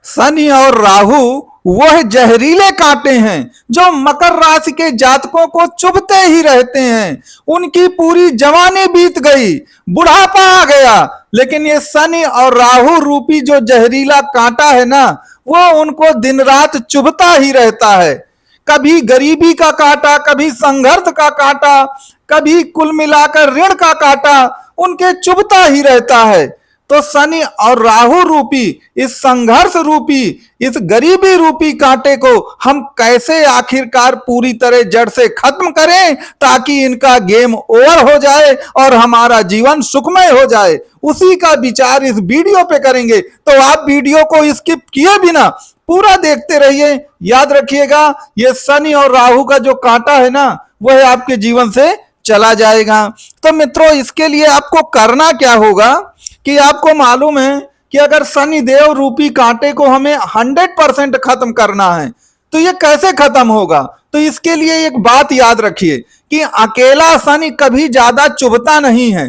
शनि और राहु वह जहरीले कांटे हैं जो मकर राशि के जातकों को चुभते ही रहते हैं। उनकी पूरी जवानी बीत गई, बुढ़ापा आ गया, लेकिन ये शनि और राहु रूपी जो जहरीला कांटा है ना, वो उनको दिन रात चुभता ही रहता है। कभी गरीबी का कांटा, कभी संघर्ष का कांटा, कभी कुल मिलाकर ऋण का कांटा उनके चुभता ही रहता है। तो शनि और राहु रूपी इस संघर्ष रूपी, इस गरीबी रूपी कांटे को हम कैसे आखिरकार पूरी तरह जड़ से खत्म करें ताकि इनका गेम ओवर हो जाए और हमारा जीवन सुखमय हो जाए, उसी का विचार इस वीडियो पे करेंगे। तो आप वीडियो को स्किप किए बिना पूरा देखते रहिए। याद रखिएगा, ये शनि और राहु का जो कांटा है ना, वह आपके जीवन से चला जाएगा। तो मित्रों, इसके लिए आपको करना क्या होगा कि आपको मालूम है कि अगर शनि देव रूपी कांटे को हमें 100% खत्म करना है तो ये कैसे खत्म होगा। तो इसके लिए एक बात याद रखिए कि अकेला शनि कभी ज्यादा चुभता नहीं है।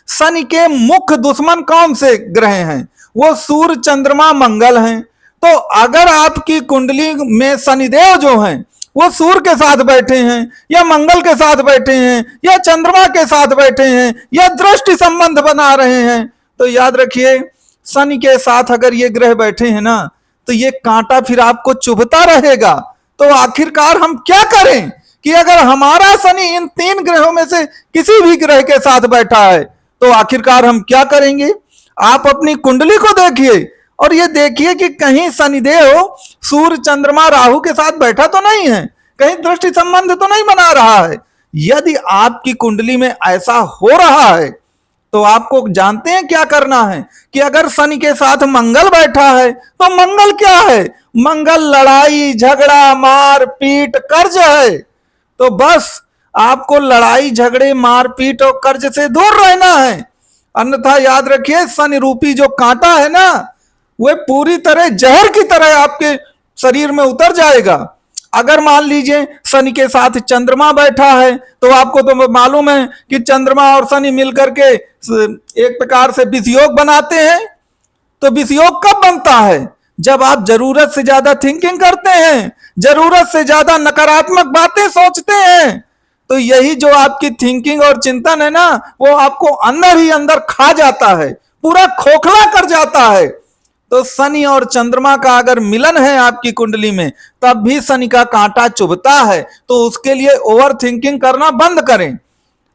शनि के मुख्य दुश्मन कौन से ग्रह हैं? वो सूर्य, चंद्रमा, मंगल हैं। तो अगर आपकी कुंडली में शनिदेव जो हैं वो सूर्य के साथ बैठे हैं या मंगल के साथ बैठे हैं या चंद्रमा के साथ बैठे हैं या दृष्टि संबंध बना रहे हैं, तो याद रखिए शनि के साथ अगर ये ग्रह बैठे हैं ना, तो ये कांटा फिर आपको चुभता रहेगा। तो आखिरकार हम क्या करें कि अगर हमारा शनि इन 3 ग्रहों में से किसी भी ग्रह के साथ बैठा है तो आखिरकार हम क्या करेंगे। आप अपनी कुंडली को देखिए और ये देखिए कि कहीं शनिदेव सूर्य, चंद्रमा, राहु के साथ बैठा तो नहीं है, कहीं दृष्टि संबंध तो नहीं बना रहा है। यदि आपकी कुंडली में ऐसा हो रहा है तो आपको जानते हैं क्या करना है कि अगर शनि के साथ मंगल बैठा है तो मंगल क्या है? मंगल लड़ाई, झगड़ा, मार पीट, कर्ज है। तो बस आपको लड़ाई, झगड़े, मारपीट और कर्ज से दूर रहना है। अन्यथा याद रखिए, शनि रूपी जो कांटा है ना, वह पूरी तरह जहर की तरह आपके शरीर में उतर जाएगा। अगर मान लीजिए शनि के साथ चंद्रमा बैठा है तो आपको तो मालूम है कि चंद्रमा और शनि मिलकर के एक प्रकार से विषयोग बनाते हैं। तो विषयोग कब बनता है? जब आप जरूरत से ज्यादा थिंकिंग करते हैं, जरूरत से ज्यादा नकारात्मक बातें सोचते हैं। तो यही जो आपकी थिंकिंग और चिंतन है ना, वो आपको अंदर ही अंदर खा जाता है, पूरा खोखला कर जाता है। तो शनि और चंद्रमा का अगर मिलन है आपकी कुंडली में, तब भी शनि का कांटा चुभता है। तो उसके लिए ओवर थिंकिंग करना बंद करें।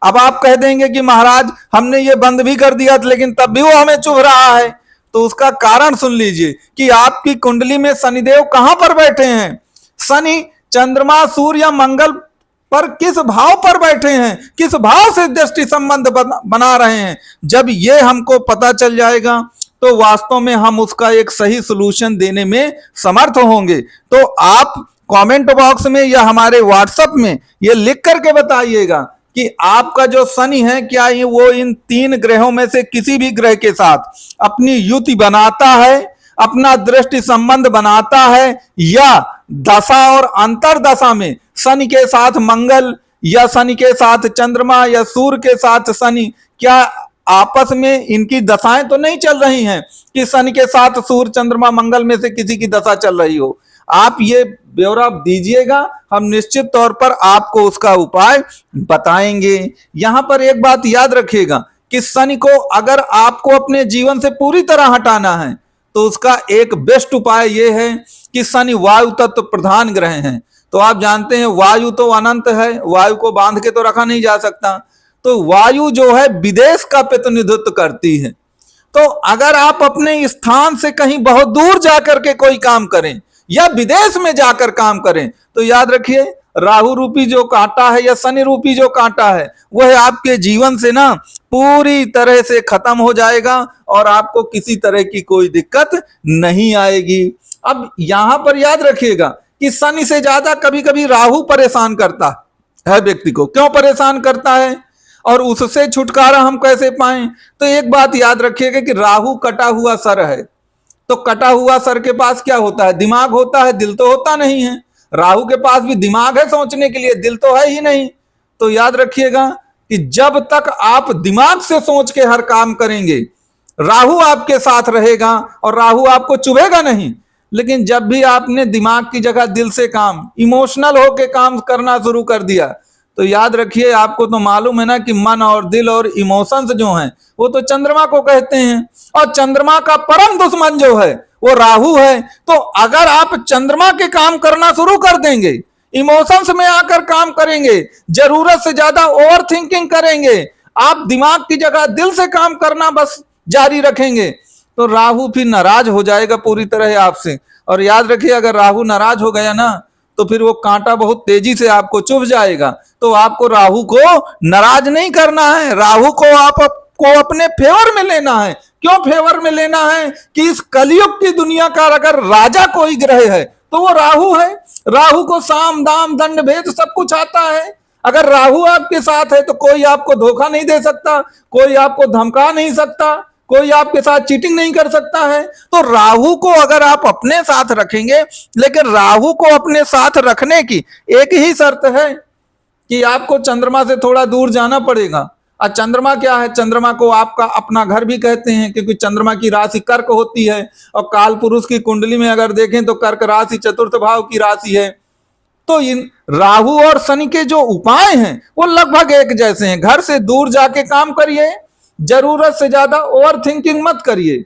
अब आप कह देंगे कि महाराज हमने ये बंद भी कर दिया लेकिन तब भी वो हमें चुभ रहा है। तो उसका कारण सुन लीजिए कि आपकी कुंडली में शनिदेव कहां पर बैठे हैं। शनि, चंद्रमा, सूर्य या मंगल पर किस भाव पर बैठे हैं, किस भाव से दृष्टि संबंध बना रहे हैं। जब ये हमको पता चल जाएगा तो वास्तव में हम उसका एक सही सलूशन देने में समर्थ होंगे। तो आप कमेंट बॉक्स में या हमारे व्हाट्सएप में ये लिख करके बताइएगा कि आपका जो शनि है, क्या ये वो इन 3 ग्रहों में से किसी भी ग्रह के साथ अपनी युति बनाता है, अपना दृष्टि संबंध बनाता है, या दशा और अंतर दशा में शनि के साथ मंगल या शनि के साथ चंद्रमा या सूर्य के साथ शनि, क्या आपस में इनकी दशाएं तो नहीं चल रही हैं कि शनि के साथ सूर्य, चंद्रमा, मंगल में से किसी की दशा चल रही हो। आप ये ब्यौरा दीजिएगा, हम निश्चित तौर पर आपको उसका उपाय बताएंगे। यहां पर एक बात याद रखिएगा कि शनि को अगर आपको अपने जीवन से पूरी तरह हटाना है तो उसका एक बेस्ट उपाय यह है कि शनि वायु तत्व प्रधान ग्रह हैं। तो आप जानते हैं वायु तो अनंत है, वायु को बांध के तो रखा नहीं जा सकता। तो वायु जो है विदेश का प्रतिनिधित्व करती है। तो अगर आप अपने स्थान से कहीं बहुत दूर जाकर के कोई काम करें या विदेश में जाकर काम करें, तो याद रखिए राहु रूपी जो कांटा है या शनि रूपी जो कांटा है वह आपके जीवन से ना पूरी तरह से खत्म हो जाएगा और आपको किसी तरह की कोई दिक्कत नहीं आएगी। अब यहां पर याद रखिएगा कि शनि से ज्यादा कभी कभी राहु परेशान करता है व्यक्ति को। क्यों परेशान करता है और उससे छुटकारा हम कैसे पाएं? तो एक बात याद रखिएगा कि राहु कटा हुआ सर है। तो कटा हुआ सर के पास क्या होता है? दिमाग होता है, दिल तो होता नहीं है। राहु के पास भी दिमाग है सोचने के लिए, दिल तो है ही नहीं। तो याद रखिएगा कि जब तक आप दिमाग से सोच के हर काम करेंगे, राहु आपके साथ रहेगा और राहु आपको चुभेगा नहीं। लेकिन जब भी आपने दिमाग की जगह दिल से काम, इमोशनल होके काम करना शुरू कर दिया, तो याद रखिए, आपको तो मालूम है ना कि मन और दिल और इमोशंस जो हैं वो तो चंद्रमा को कहते हैं, और चंद्रमा का परम दुश्मन जो है वो राहु है। तो अगर आप चंद्रमा के काम करना शुरू कर देंगे, इमोशंस में आकर काम करेंगे, जरूरत से ज्यादा ओवर थिंकिंग करेंगे, आप दिमाग की जगह दिल से काम करना बस जारी रखेंगे, तो राहु फिर नाराज हो जाएगा पूरी तरह आपसे। और याद रखिए, अगर राहु नाराज हो गया ना, तो फिर वो कांटा बहुत तेजी से आपको चुभ जाएगा। तो आपको राहु को नाराज नहीं करना है, राहु को आपको अपने फेवर में लेना है। क्यों फेवर में लेना है? कि इस कलयुग की दुनिया का अगर राजा कोई ग्रह है तो वो राहु है। राहु को साम दाम दंड भेद सब कुछ आता है। अगर राहु आपके साथ है तो कोई आपको धोखा नहीं दे सकता, कोई आपको धमका नहीं सकता, कोई आपके साथ चीटिंग नहीं कर सकता है। तो राहु को अगर आप अपने साथ रखेंगे, लेकिन राहु को अपने साथ रखने की एक ही शर्त है कि आपको चंद्रमा से थोड़ा दूर जाना पड़ेगा। और चंद्रमा क्या है? चंद्रमा को आपका अपना घर भी कहते हैं, क्योंकि चंद्रमा की राशि कर्क होती है, और काल पुरुष की कुंडली में अगर देखें तो कर्क राशि चतुर्थ भाव की राशि है। तो इन राहु और शनि के जो उपाय हैं वो लगभग एक जैसे हैं। घर से दूर जाके काम करिए, जरूरत से ज्यादा ओवर थिंकिंग मत करिए,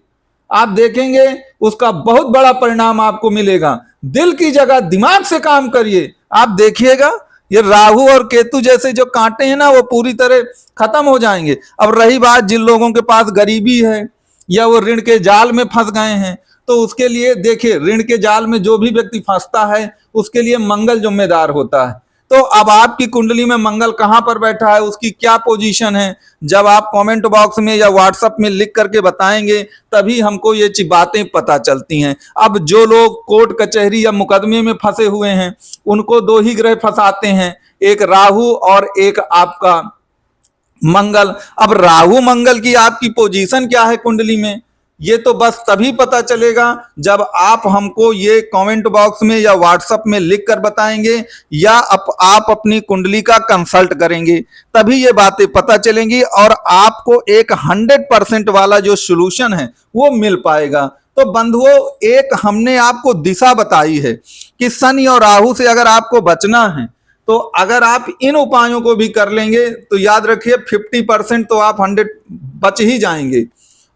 आप देखेंगे उसका बहुत बड़ा परिणाम आपको मिलेगा। दिल की जगह दिमाग से काम करिए, आप देखिएगा ये राहु और केतु जैसे जो कांटे हैं ना वो पूरी तरह खत्म हो जाएंगे। अब रही बात जिन लोगों के पास गरीबी है या वो ऋण के जाल में फंस गए हैं, तो उसके लिए देखिए, ऋण के जाल में जो भी व्यक्ति फंसता है उसके लिए मंगल जिम्मेदार होता है। तो अब आपकी कुंडली में मंगल कहां पर बैठा है, उसकी क्या पोजीशन है, जब आप कमेंट बॉक्स में या व्हाट्सएप में लिख करके बताएंगे तभी हमको ये बातें पता चलती हैं। अब जो लोग कोर्ट कचहरी या मुकदमे में फंसे हुए हैं उनको दो ही ग्रह फंसाते हैं, एक राहु और एक आपका मंगल। अब राहु मंगल की आपकी पोजीशन क्या है कुंडली में, ये तो बस तभी पता चलेगा जब आप हमको ये कमेंट बॉक्स में या व्हाट्सएप में लिख कर बताएंगे, या आप अपनी कुंडली का कंसल्ट करेंगे, तभी ये बातें पता चलेंगी और आपको एक 100% वाला जो सॉल्यूशन है वो मिल पाएगा। तो बंधुओं, एक हमने आपको दिशा बताई है कि शनि और राहु से अगर आपको बचना है, तो अगर आप इन उपायों को भी कर लेंगे तो याद रखिए 50% तो आप 100 बच ही जाएंगे।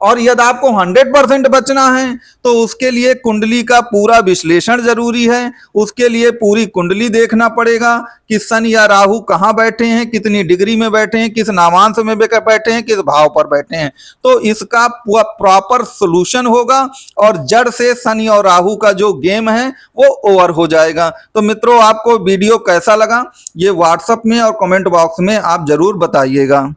और यदि आपको 100% बचना है तो उसके लिए कुंडली का पूरा विश्लेषण जरूरी है। उसके लिए पूरी कुंडली देखना पड़ेगा कि शनि या राहु कहां बैठे हैं, कितनी डिग्री में बैठे हैं, किस नामांश में बैठे हैं, किस भाव पर बैठे हैं, तो इसका पूरा प्रॉपर सोल्यूशन होगा और जड़ से शनि और राहु का जो गेम है वो ओवर हो जाएगा। तो मित्रों, आपको वीडियो कैसा लगा ये व्हाट्सएप में और कमेंट बॉक्स में आप जरूर बताइएगा।